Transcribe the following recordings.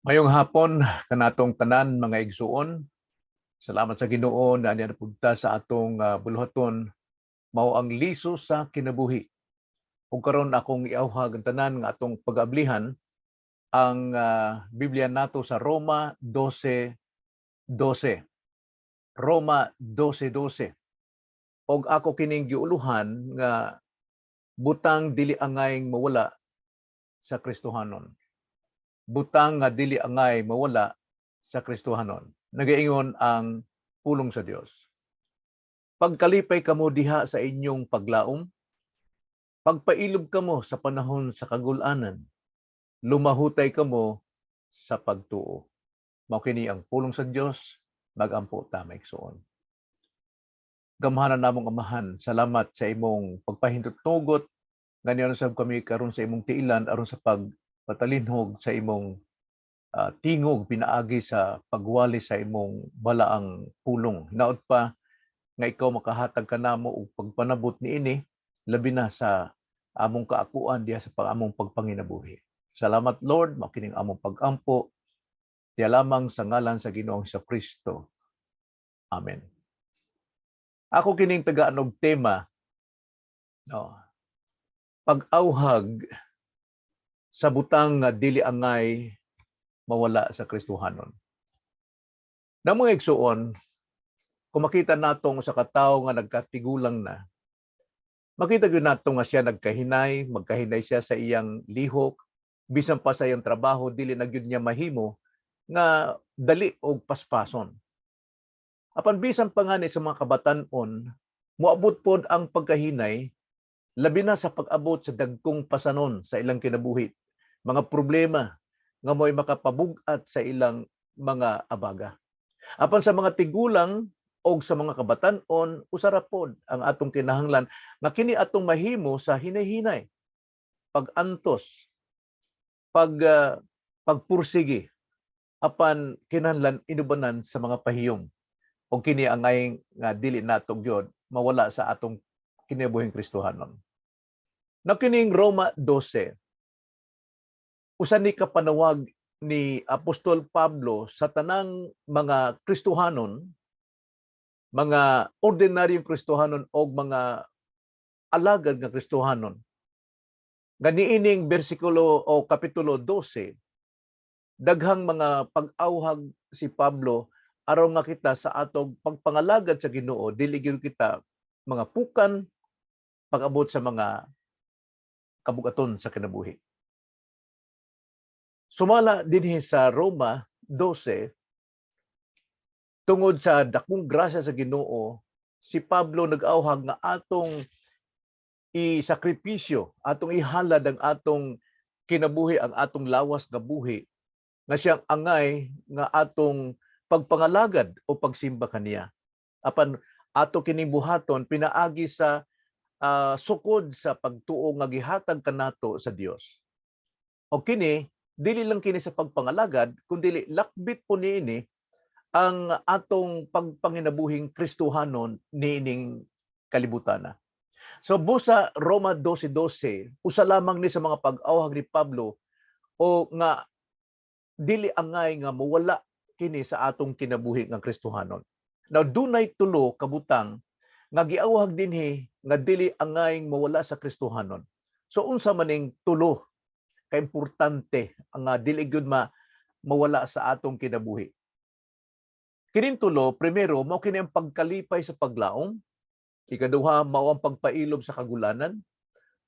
Mayong hapon kanatong tanan mga igsuon. Salamat sa Ginoo na napunta sa atong buluhaton mao ang liso sa kinabuhi. Ug karon akong iawhag ang tanan nga atong pag-ablihan ang Biblia nato sa Roma 12:12. Roma 12:12. Og ako kining giuluhan nga butang dili angay mawala sa Kristohanon. Butang nga dili angay mawala sa Kristohanon. Nagaingon ang pulong sa Dios. Pagkalipay kamo diha sa inyong paglaom, pagpailob kamo sa panahon sa kagul-anan, lumahutay kamo sa pagtuo. Mao kini ang pulong sa Dios, magampo ta maigsoon. Gamhanan namong Amahan, salamat sa imong pagpahintut-tugot nganiyan sab kami karon sa imong tiilan aron sa pagpatalinhog sa imong tingog pinaagi sa pagwali sa imong balaang pulong. Hinaot pa nga ikaw makahatag kanamo og pagpanabot niini labi na sa among kaakuan diha sa among pagpanginabuhi. Salamat Lord, mao kining among pag-ampo diha lamang sa ngalan sa Ginoong Kristo. Amen. Ako kining tagaan tema pag-awhag sa butang nga dili angay mawala sa Kristohanon. Na mga igsuon, kung makita natong sa katawo nga nagkatigulang na, makita gyud nato nga siya nagkahinay, magkahinay siya sa iyang lihok, bisan pa sa iyang trabaho dili na gyud niya mahimo nga dali og paspason. Apan bisan pa nga ni sa mga kabatan-on, moabot pod ang pagkahinay labi na sa pag-abot sa dagkong pasanon sa ilang kinabuhi, mga problema nga mo'y makapabug-at sa ilang mga abaga. Apan sa mga tigulang o sa mga kabatan-on, usara pod ang atong kinahanglan nga kini atong mahimo sa hinay-hinay, pag-antos, pagpursige, apan kinahanglan inubanan sa mga pahiyom. O kini angay nga dili nato gyud mawala sa atong kinabuhing Kristohanon. Na kining Roma 12, usa ni kapanawag ni Apostol Pablo sa tanang mga Kristohanon, mga ordinaryong Kristohanon o mga alagad nga Kristohanon. Nga niining bersikulo o kapitulo 12, daghang mga pag-awhag si Pablo aron nga kita sa atong pagpangalagad sa Ginoo, dili gyud kita mga pukan pag-abot sa mga kabugaton sa kinabuhi. Sumala dinhi sa Roma 12, tungod sa dakong grasya sa Ginoo, si Pablo nag-awhag nga atong isakripisyo, atong ihalad ang atong kinabuhi, ang atong lawas nga buhi, nga siyang angay nga atong pagpangalagad o pagsimba kaniya. Apan ato kining buhaton pinaagi sa sukod sa pagtuo nga gihatag kanato sa Dios. O kini dili lang kini sa pagpangalagad kundi lakbit po niini ang atong pagpanginabuhing Kristohanon niining kalibutan. So busa Roma 12:12, usa lamang ni sa mga pag-awhag ni Pablo o nga dili angay nga mawala kini sa atong kinabuhi nga Kristohanon. Now dunay tulo ka butang nga giawhag dinhi nga dili angay mawala sa Kristohanon. So unsa maning tulo ka importante nga dili gyud mawala sa atong kinabuhi? Kining tulo, primero mao kini ang pagkalipay sa paglaom, ikaduha mao ang pagpailob sa kagulanan,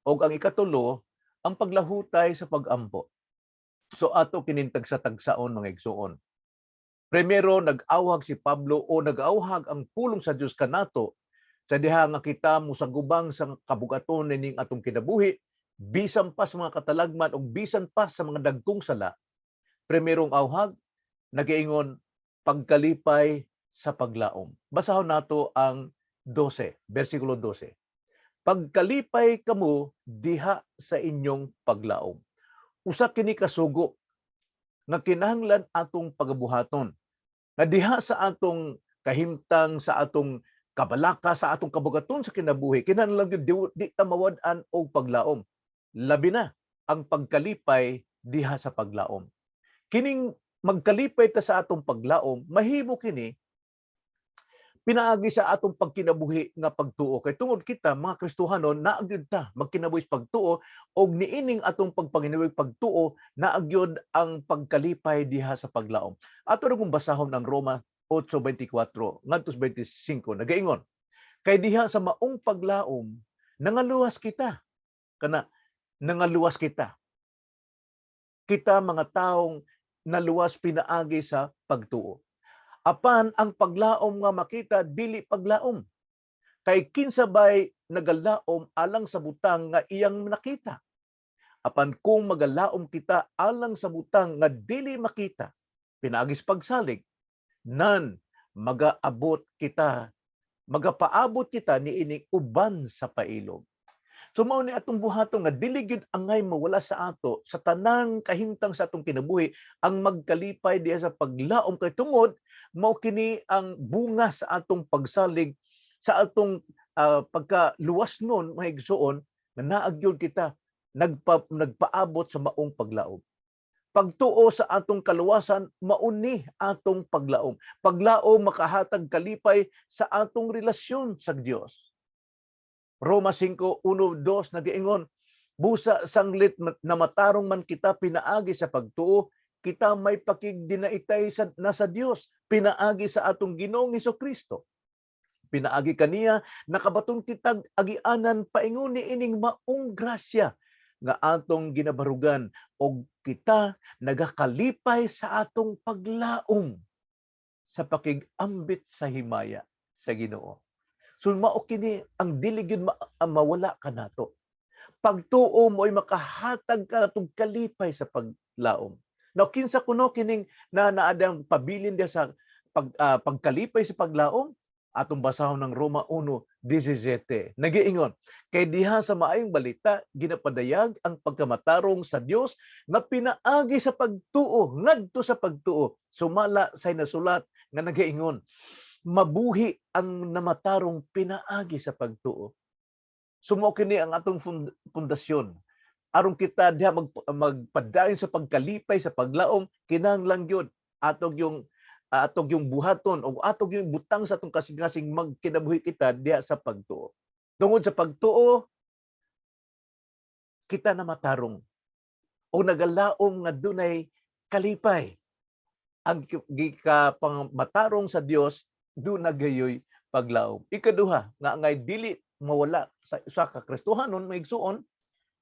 ug ang ikatulo ang paglahutay sa pag-ampo. So ato kining tagsa-tagsaon mga igsuon. Primero nag-awhag si Pablo o nag-awhag ang pulong sa Dios kanato sa diha nga kita musagubang sa kabugaton ning atong kinabuhi, bisan pa sa mga katalagman ug bisan pa sa mga dagkong sala. Primerong awhag nagaingon pagkalipay sa paglaom. Basahon nato ang 12, bersikulo 12. Pagkalipay kamo diha sa inyong paglaom. Usa kini kasugo nga kinahanglan atong pagabuhaton. Nga diha sa atong kahimtang, sa atong kabalaka, sa atong kabugaton sa kinabuhi, kinahanglan gyud di ta mawad-an og paglaom. Labi na ang pagkalipay diha sa paglaom. Kining magkalipay ta sa atong paglaom, mahimo kini pinaagi sa atong pagkinabuhi nga pagtuo. Kay tungod kita mga Kristohanon naagyud ta magkinabuhi sa pagtuo og niining atong pagpanginabuhi pagtuo naagyud ang pagkalipay diha sa paglaom. Ato ra kung basahon ang Roma 8:24 ngadto 25 nagaingon, kay diha sa maong paglaom nangaluwas kita. Kana nangaluwas kita. Kita mga taong naluwas pinaagi sa pagtuo. Apan ang paglaom nga makita dili paglaom. Kay kinsabay nagalaom alang sa butang nga iyang nakita. Apan kung magalaom kita alang sa butang nga dili makita, pinaagis pagsalig, nan magapaabot kita niini uban sa pailog. So mao ni atong buhaton nga dili gyud angay mawala sa ato sa tanang kahimtang sa atong kinabuhi ang magkalipay diha sa paglaom kay tungod mao kini ang bunga sa atong pagsalig sa atong pagkaluwas nun mga igsuon nga naagyon kita nagpaabot sa maong paglaom. Pagtuo sa atong kaluwasan mauni atong paglaom. Paglaom makahatag kalipay sa atong relasyon sa Dios. Roma 5:1-2 nagaingon, busa sanglit na matarong man kita pinaagi sa pagtuo, kita may pakigdinaitay na sa Dios, pinaagi sa atong Ginoong Hesukristo. Pinaagi kaniya nakabatong kitag agianan paingon ni ining maong grasya nga atong ginabarugan og kita nagakalipay sa atong paglaom sa pakigambit sa himaya sa Ginoo. So mao kini ang dili gyud mawala kanato. Pagtuo mo ay makahatag ka natong kalipay sa paglaom. Now kinsa kuno kining naadang pabilin dia sa pagkalipay sa paglaom? Atong basahon ng Roma 1:17. Nagiingon, kay diha sa maayong balita ginapadayag ang pagkamatarong sa Dios nga pinaagi sa pagtuo ngadto sa pagtuo. Sumala say nasulat nga nagaingon, mabuhi ang namatarong pinaagi sa pagtuo. Sumo kini ang atong pundasyon. Aron kita diha magpadayon sa pagkalipay sa paglaom, kinahanglan gyud atog yung buhaton o atog yung butang sa atong kasing-kasing magkinabuhi kita diha sa pagtuo. Tungod sa pagtuo, kita na matarong o nagalaom nga dunay kalipay. Ang gikapangatarong sa Dios do nagayoy paglaom. Ikaduha nga angay dili mawala sa usa ka Kristohanon maigsuon,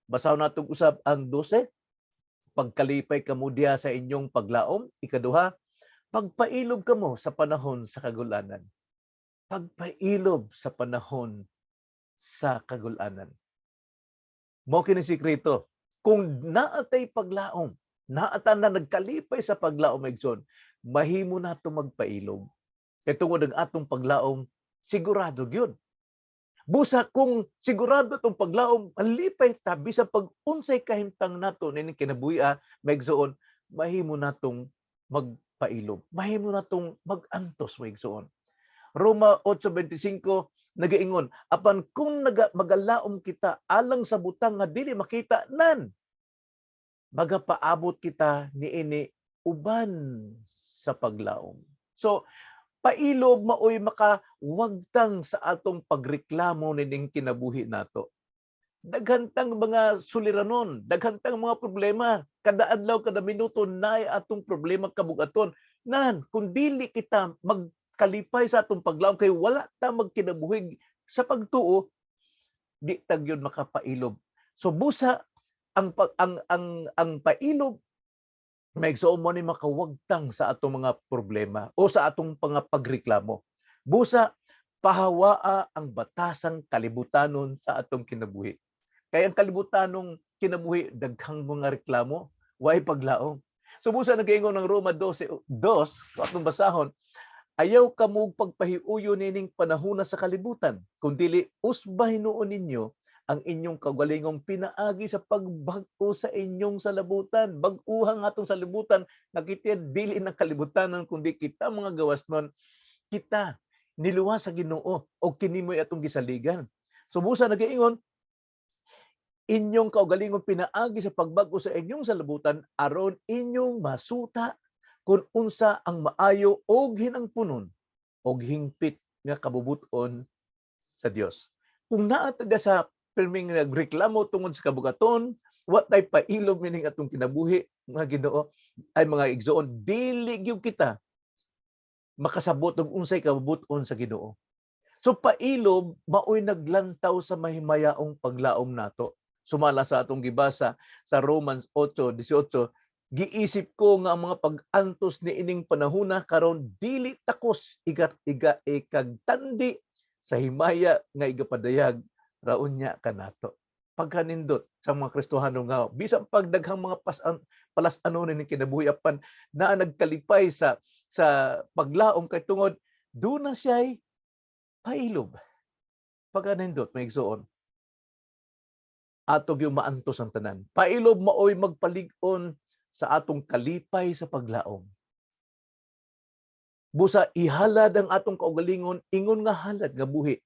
basahon natong usab ang 12, pagkalipay kamo diha sa inyong paglaom. Ikaduha, pagpailob kamo sa panahon sa kagulanan. Pagpailob sa panahon sa kagulanan. Mao kini sikreto. Kung naatay paglaom, naatan na nagkalipay sa paglaom maigsoon, mahimo nato magpailob. Kay tungod ang atong paglaom, sigurado gyud. Busa kung sigurado atong paglaom, malipay ta bisan pag unsay kahimtang nato nining kinabuhi maigsoon, mahimo natong magpailob. Mahimo natong magantos maigsoon. Roma 8:25 nagaingon, apan kung magalaom kita alang sa butang nga dili makita nan, magapaabot kita niini uban sa paglaom. So pailob maoy makawagtang sa atong pagreklamo nining kinabuhi nato. Daghantang mga suliranon, daghantang mga problema, kada adlaw kada minuto naay atong problema kabugaton. Nan kung dili kita magkalipay sa atong paglaom kay wala ta magkinabuhi sa pagtuo, di ta gyud makapailob. So busa ang pailob maigsuon mo ni makawagtang sa atong mga problema o sa atong pagreklamo. Busa pahawaa ang batasang kalibutanon sa atong kinabuhi. Kaya ang kalibutanong kinabuhi daghang mga reklamo, way paglaom. So busa nagaingon ng Roma 12:2, atong basahon, ayaw kamo pagpahiuyo nining panahona sa kalibutan, kundi usbay noon ninyo ang inyong kaugalingong pinaagi sa pagbag-o sa inyong salabutan. Bag-uhang atong salibutan, nakita dili ng kalibutanan, kundi kita mga gawas nun, kita niluwas sa Ginoo o kinimoy atong gisaligan. So busa nagaingon, inyong kaugalingong pinaagi sa pagbag-o sa inyong salabutan aron inyong masuta kung unsa ang maayo og hinangpunon og hingpit nga kabubuton sa Dios. Kung naa ta sa pirming nagreklamo tungod sa kabugaton, wa tay pailom mining atong kinabuhi mga Ginoo ay mga igsoon, dili gyud kita makasabot og unsay kabubuton sa Ginoo. So pailob maoy naglantaw sa mahimayaong paglaom nato. Sumala sa atong gibasa sa Romans 8:18, giisip ko nga ang mga pag-antos ni ining panahona karon dili takos ikagtandi sa himaya nga igapadayag raon niya kanato. Pagkanindot sa mga Kristohano nga bisan pagdaghang mga palas-anon ni kinabuhi apan naa nagkalipay sa paglaom kay tungod do na siya'y pailob. Pagkanindot may igsoon, ato gyud maantos ang tanan. Pailob maoy magpalig-on sa atong kalipay sa paglaom. Busa ihalad ang atong kaugalingon ingon nga halad nga buhi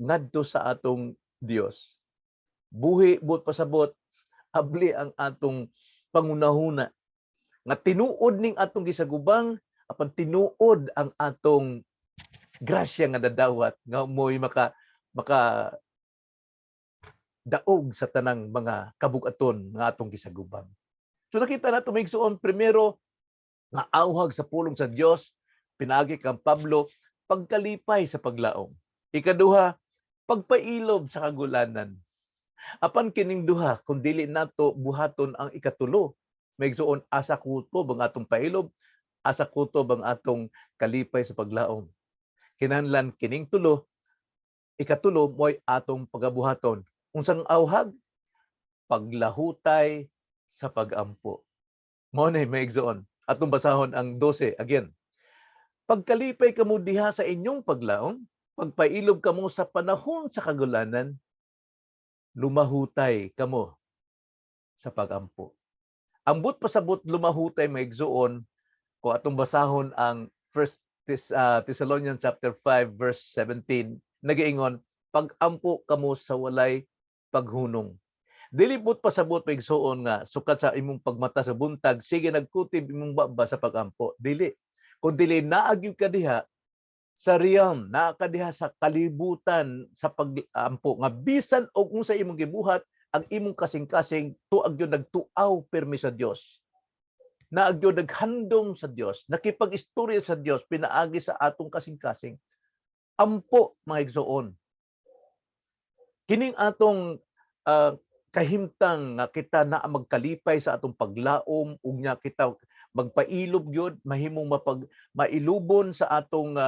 ngadto sa atong Dios. Buhi buot pasabot abli ang atong pangunahuna nga tinuod ning atong gisagubang apan tinuod ang atong grasya nga dadawat nga mo'y maka daog sa tanang mga kabug-aton nga atong gisagubang. So nakita nato may igsoon, primero nga awhag sa pulong sa Dios pinaagi kang Pablo pagkalipay sa paglaom. Ikaduha, pagpailob sa kagulanan. Apan kining duha kun dili nato buhaton ang ikatulo, may igsoon asa kutob ang atong pailob, asa kutob ang atong kalipay sa paglaom. Kinahanglan kining tulo, ikatulo mo'y atong pagabuhaton. Unsang awhag? Paglahutay sa pagampo. Mao ni may igsoon. Atong basahon ang 12 again. Pagkalipay kamo diha sa inyong paglaom, pagpailob kamo sa panahon sa kagulanan, lumahutay kamo sa pagampo. Ang but pasabot lumahutay may igsoon ko atong basahon ang 1 Thessalonians chapter 5 verse 17 nagaingon, pagampo kamo sa walay paghunong. Dili but pasabot may igsoon nga sukat sa imong pagmata sa buntag sige nagkutib imong baba sa pagampo. Dili. Kung dili naagyo ka diha sa realm, naa ka diha sa kalibutan sa pagampo nga bisan og unsa imong gibuhat ang imong kasing-kasing tuag gyud nagtuaw permi sa Dios. Naag gyud naghandom sa Dios, nakipag-istorya sa Dios pinaagi sa atong kasing-kasing. Ampo mga igsoon. Kining atong kahimtang nga kita naa magkalipay sa atong paglaom ug nya kita magpailob gyud mahimong mailubon sa atong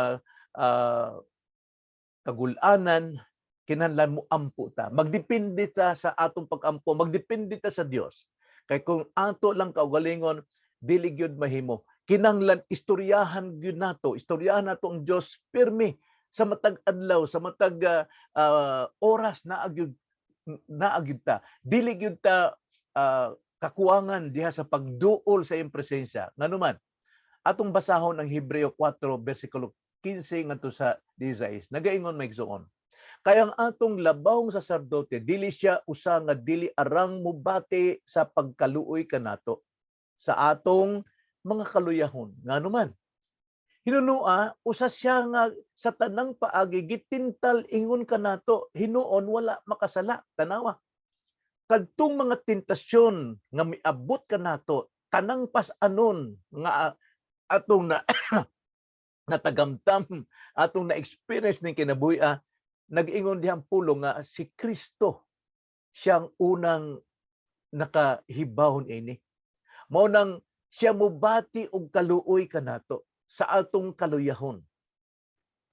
kagul-anan, kinahanglan mo ampo ta. Magdepende ta sa atong pagampo, magdepende ta sa Dios. Kay kung ato lang kaugalingon dili gyud mahimo. Kinahanglan istoryahan gyud nato, istoryahan nato ang Dios pirmi sa matag adlaw, sa matag oras na agyud ta. Dili gyud ta kakuwangan diha sa pagduol sa iyang presensya. Nganuman, atong basahon ang Hebreo 4 bersikulo 15 ngadto sa 16. Nagaingon may igsoon. Kaya ang atong labawng saserdote dili siya usa nga dili arang mubati sa pagkaluoy kanato sa atong mga kaluyahon. Nganuman, hinunua usa siya nga sa tanang paagi gitintal ingon kanato hinuon wala makasala. Tanawa. Kadtong mga tentasyon nga miabot kanato tanang pas-anon nga atong natagamtam, atong na-experience ning kinabuhi, nag-ingon dihang pulong nga si Kristo siyang unang nakahibawon ini. Mao nang siya mobati og kaluoy kanato sa atong kaluyahon.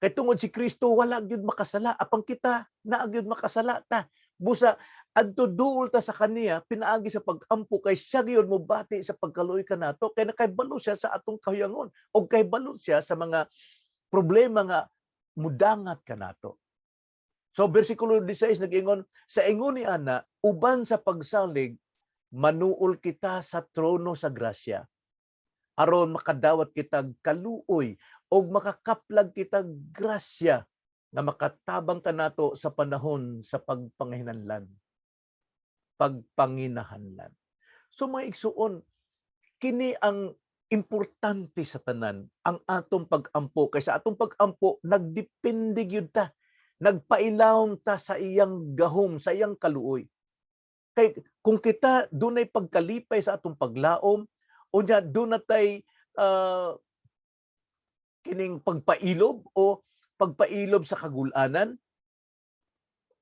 Kay tungod si Kristo wala gyud makasala, apang kita naa gyud makasala ta. Busa adto duol ta sa kaniya pinaagi sa pagampo kay siya gyud mobati sa pagkaluoy kanato kay nakahibalo siya sa atong kahuyangon og kahibalo siya sa mga problema nga mudangat kanato. So bersikulo 16 nag-ingon, sa ingon ni ana uban sa pagsalig manuol kita sa trono sa grasya aron makadawat kitag kaluoy og makakaplag kitag grasya nga makatabang kanato sa panahon sa pagpanginahanglan. So mga igsuon, kini ang importante sa tanan ang atong pag-ampo, kaysa atong pag-ampo nagdepende gyud ta, nagpailawom ta sa iyang gahom, sa iyang kaluoy. Kay kung kita dunay pagkalipay sa atong paglaom, unya dunay kining pagpailob o pagpailob sa kagul-anan,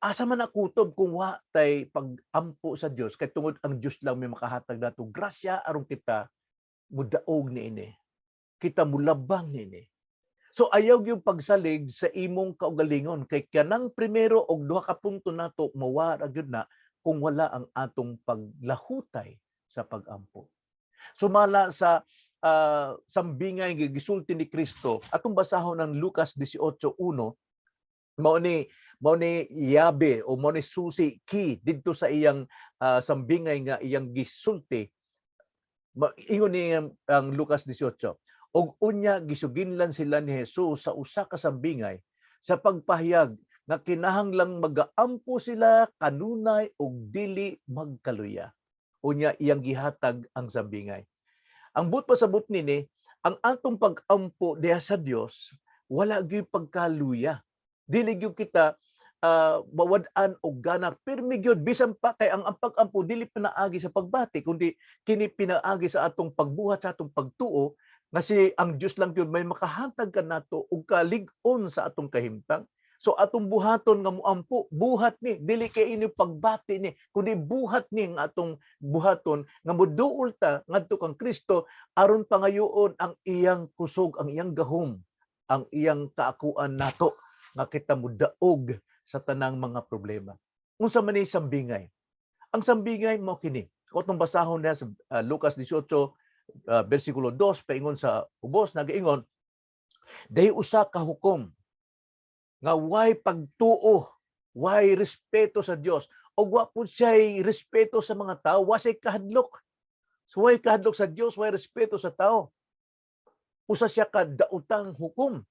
asa man nakutob kung wa tay pag-ampo sa Dios, kay tungod ang Dios lang may makahatag nato grasya aron kita mudaog niini, kita mulabang niini. So ayaw yung pagsalig sa imong kaugalingon, kay kanang primero og duha ka punto nato mawara gyud na kung wala ang atong paglahutay sa pag-ampo. Sumala sa sambingay nga gisulti ni Kristo, atong basahon ng Lucas 18:1, mao ni yabe o mao ni susi key didto sa iyang sambingay nga iyang gisulti. Ingon ni ang Lucas 18, og unya gisuginlan sila ni Jesus sa usa ka sambingay sa pagpahayag nga kinahanglang magaampo sila kanunay og dili magkaluya. Unya iyang gihatag ang sambingay. Ang but pasabot nini, ang atong pag-ampo diha sa Dios wala gyud pagkaluya. Dili gyud kita mawad-an og gana, pirmi gyud bisan pa kay ang pag-ampo dili pinaagi sa pagbati kundi kini pinaagi sa atong pagbuhat, sa atong pagtuo nga si ang Dios lang gyud may makahatag kanato og kalig-on sa atong kahimtang. So atong buhaton nga moampo, buhat ni, dili kay ini pagbati ni, kundi buhat ni ang atong buhaton nga moduol ta ngadto kang Kristo aron pangayoon ang iyang kusog, ang iyang gahom, ang iyang kaakuan nato nga kita mudaog sa tanang mga problema. Unsa man ni sambingay? Ang sambingay mao kini. Kung basahon na sa Lucas 18 bersikulo 2 paingon sa ubos nagaingon, day usa ka hukom nga way pagtuo, way respeto sa Dios, o wa pud siya'y respeto sa mga tao, wa siya'y kahadlok. So, way kahadlok sa Dios, way respeto sa tao. Usa siya ka daotang hukom.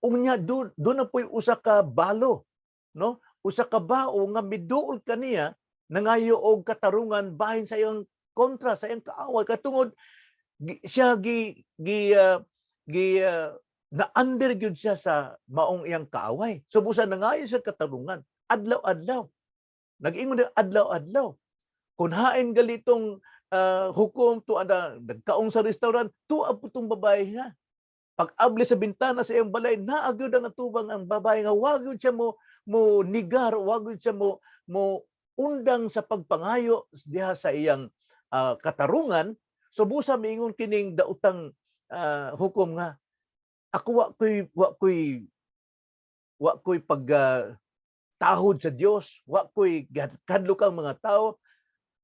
Unya do na po'y usa ka balo, no? Usa ka bao nga miduol kaniya nangayo og katarungan bahin sa iyang kontra, sa iyang kaaway katungod siya na-under gyud siya sa maong iyang kaaway. So busa nangayo sa katarungan adlaw-adlaw. Nag-ingon na adlaw-adlaw. Kung hain galitong hukom to nagkaong sa restaurant, tuwa po itong babae nga. Pag-abli sa bintana sa iyang balay, naagyod ang atubang ang babae nga wag yun siya mo nigar, wag yun siya mo undang sa pagpangayo diha sa iyang katarungan. So busa miingon kining daotang hukom nga, ako wa ko'y pag tahod sa Dios, wa ko'y kadlok ang mga tao.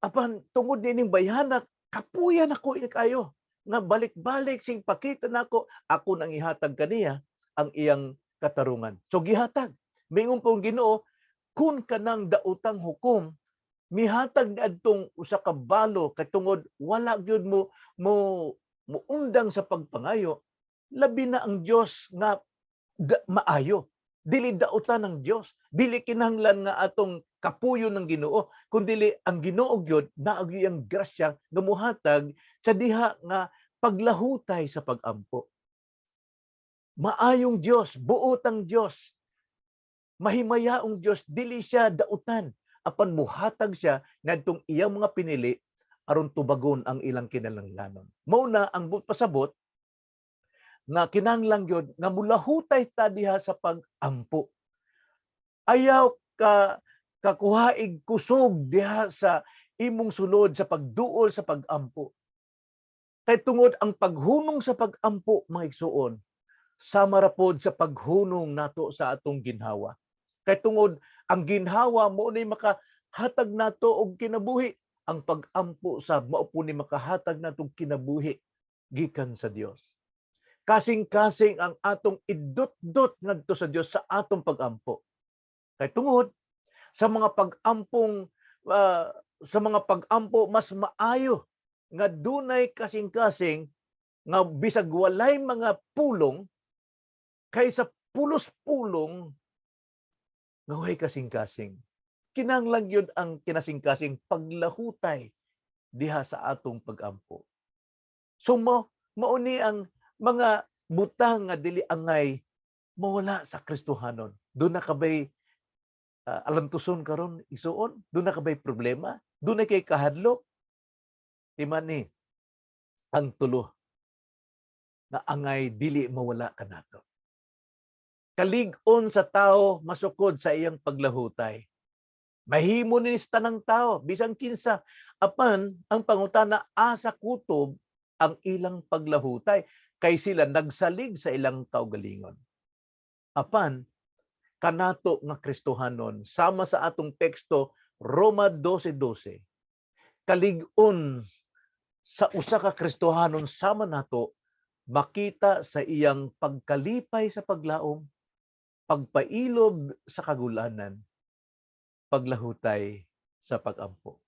Apan tungod nining bayhanak, kapuyan ako kayo nga balik-balik sing pakita nako, ako nang ihatag kaniya ang iyang katarungan. So gihatag. Mingon pong Ginoo, kun kanang daotang hukom, mihatag ni adtong usa ka balo katungod wala gyud mo undang sa pagpangayo, labi na ang Dios nga maayo. Dili daotan ng Dios, dili kinahanglan nga atong kapuyo ng Ginoo, kundi ang Ginoo gyud naagi ang grasya nga mohatag sa diha nga paglahutay sa pag-ampo. Maayong Dios, buot ang Dios, mahimayaong Dios, dili siya daotan, apan mohatag siya ngadtong iyang mga pinili aron tubagon ang ilang kinahanglanon. Mao na ang pasabot nga kinahanglan gyud nga mulahutay ta diha sa pag-ampo. Ayaw ka kakuhaig kusog diha sa imong sulod sa pagduol sa pag-ampo. Kay tungod ang paghunong sa pag-ampo, mga igsuon, sama ra pod sa paghunong nato sa atong ginhawa. Kay tungod ang ginhawa mo ni makahatag nato og kinabuhi, ang pag-ampo sa mao po ni makahatag natong kinabuhi gikan sa Dios. Kasing-kasing ang atong idot-dot ngadto sa Dios sa atong pag-ampo. Kay tungod sa mga pag-ampo mas maayo nga dunay kasing-kasing nga bisag walay mga pulong kaysa pulos-pulong nga way kasing-kasing. Kinahanglan gyud ang kinasing-kasing paglahutay diha sa atong pag-ampo. So Mao ni ang mga butang nga dili angay mawala sa Kristohanon. Doon na kabay alantuson karon isuon? Doon na kabay problema? Doon na kay kahadlok? Di man ni ang tulo na angay dili mawala kanato. Kalig-on sa tao masukod sa iyang paglahutay. Mahimo ni sa tanang tao bisan kinsa apan ang pangutana asa kutob ang ilang paglahutay kay sila nagsalig sa ilang kaugalingon. Apan kanato nga Kristohanon sama sa atong teksto Roma 12:12 kalig-on sa usa ka Kristohanon sama nato makita sa iyang pagkalipay sa paglaom, pagpailob sa kagulanan, paglahutay sa pagampo.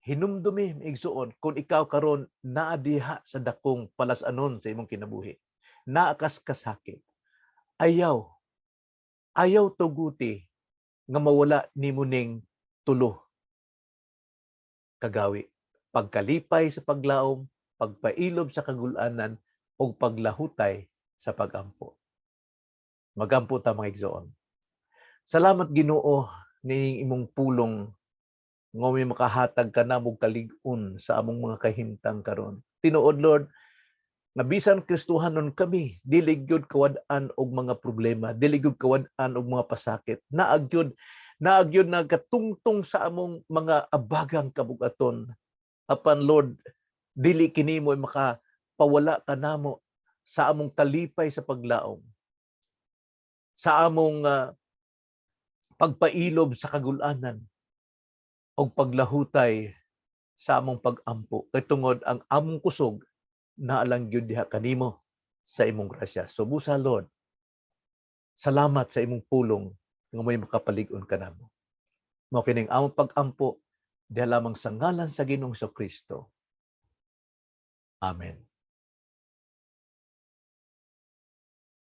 Hinumdumi igsuon kung ikaw karon naa diha sa dakong palas-anon sa imong kinabuhi. Naa kas kasakit. Ayaw tuguti nga mawala nimo ning tulo kagawi. Pagkalipay sa paglaom, pagpailob sa kagulanan, o paglahutay sa pagampo. Magampo ta mga igsoon. Salamat Ginoo ning imong pulong nga may makahatag ka na mong kalig-on sa among mga kahimtang karon. Tinuod Lord, nga bisan Kristohanon kami, dili gyud kawad-an og mga problema, dili gyud kawad-an og mga pasakit. Naag gyud nagkatungtong sa among mga abagang kabugaton. Apan Lord, dili kini mo makapawala kanamo sa among kalipay sa paglaom, sa among pagpailob sa kagulanan o paglahutay sa among pag-ampo. Kay tungod ang among kusog naalang gyud diha kanimo sa imong grasya. So busa Lord, salamat sa imong pulong nga may makapalig-on kanamo. Mao kining among pag-ampo diha lamang sa ngalan sa Ginoong Kristo. Amen.